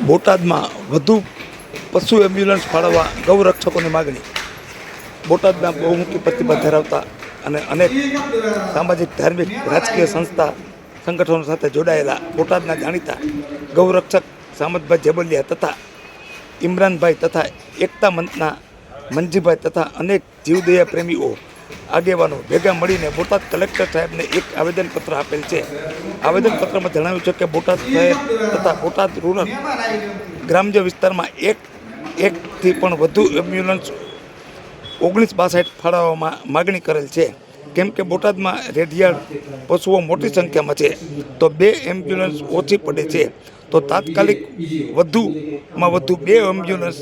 બોટાદમાં વધુ પશુ એમ્બ્યુલન્સ ફાળવવા ગૌરક્ષકોની માગણી. બોટાદના બહુમુખી પ્રતિભા ધરાવતા અને અનેક સામાજિક, ધાર્મિક, રાજકીય સંસ્થા સંગઠનો સાથે જોડાયેલા બોટાદના જાણીતા ગૌરક્ષક સામતભાઈ જેબલિયા તથા ઇમરાનભાઈ તથા એકતા મંચના મંજીભાઈ તથા અનેક જીવદયા પ્રેમીઓ આગેવાનો ભેગા મળીને બોટાદ કલેક્ટર સાહેબને એક આવેદનપત્ર આપેલ છે. આવેદનપત્રમાં જણાવ્યું છે કે બોટાદ શહેર તથા બોટાદ રૂરલ ગ્રામ્ય વિસ્તારમાં એકથી પણ વધુ એમ્બ્યુલન્સ 1962 ફાળવવામાં માગણી કરેલ છે. કેમ કે બોટાદમાં રેડિયાળ પશુઓ મોટી સંખ્યામાં છે તો 2 એમ્બ્યુલન્સ ઓછી પડે છે, તો તાત્કાલિક વધુમાં વધુ 2 એમ્બ્યુલન્સ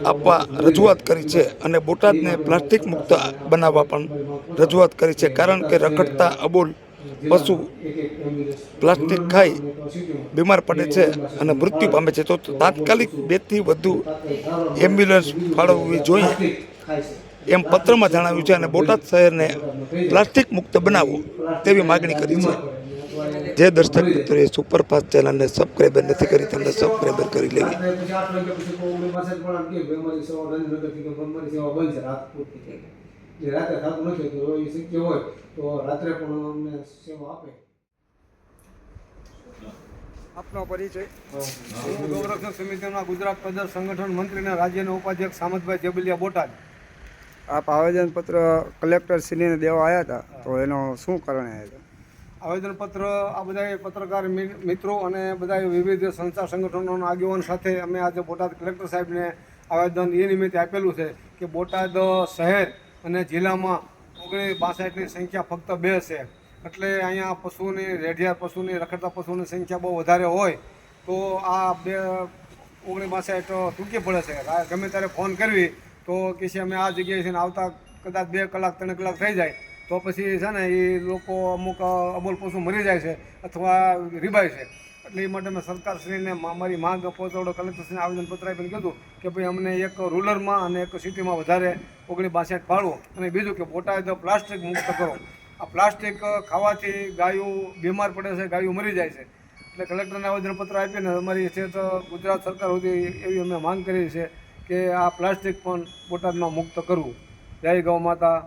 આપવા રજૂઆત કરી છે અને બોટાદને પ્લાસ્ટિક મુક્ત બનાવવા પણ રજૂઆત કરી છે. કારણ કે રખડતા અબોલ પશુ પ્લાસ્ટિક ખાઈ બીમાર પડે છે અને મૃત્યુ પામે છે, તો તાત્કાલિક 2 થી વધુ એમ્બ્યુલન્સ ફાળવવી જોઈએ એમ પત્રમાં જણાવ્યું છે અને બોટાદ શહેરને પ્લાસ્ટિક મુક્ત બનાવવું તેવી માગણી કરી છે. જે દર્શક મિત્રોએ સુપરફાસ્ટ ચેનલને સબસ્ક્રાઈબર નથી કરી તેમને સબસ્ક્રાઈબર કરી લેવી. આપનો પરિચય? હું ગૌરક્ષક સમિતિના ગુજરાત પ્રદેશ સંગઠન મંત્રીના રાજ્યના ઉપાધ્યક્ષ સામતભાઈ જેબલિયા, બોટાદ. આપ આવેદનપત્ર કલેક્ટરશ્રીને દેવા આવ્યા હતા, તો એનો શું કારણ આવ્યા હતા? આવેદનપત્ર આ બધા પત્રકાર મિત્રો અને બધા વિવિધ સંસ્થા સંગઠનોના આગેવાન સાથે અમે આજે બોટાદ કલેક્ટર સાહેબને આવેદન એ નિમિત્તે આપેલું છે કે બોટાદ શહેર અને જિલ્લામાં 1962ની સંખ્યા ફક્ત 2 છે. એટલે અહીંયા પશુની રેઢિયાળ પશુની રખડતા પશુની સંખ્યા બહુ વધારે હોય તો આ 1962 ટૂંકી પડે છે. ગમે ત્યારે ફોન કરવી તો કે છે અમે આ જગ્યાએ છે ને આવતા કદાચ 2 કલાક 3 કલાક થઈ જાય તો પછી છે ને એ લોકો અમુક અબોલ પશુ મરી જાય છે અથવા રીબાય છે. એટલે એ માટે મેં સરકારશ્રીને મારી માંગ પહોંચાડો કલેક્ટરશ્રીને આવેદનપત્ર આપીને કીધું કે ભાઈ અમને એક રૂરલમાં અને એક સિટીમાં વધારે 1962 ફાળવો અને બીજું કે બોટાદ પ્લાસ્ટિક મુક્ત કરો. આ પ્લાસ્ટિક ખાવાથી ગાયો બીમાર પડે છે, ગાયો મરી જાય છે. એટલે કલેક્ટરને આવેદનપત્ર આપીને અમારી સ્ટેટ ગુજરાત સરકાર સુધી એવી અમે માંગ કરી છે કે આ પ્લાસ્ટિક પણ બોટાદમાં મુક્ત કરવું. જય ગૌ માતા.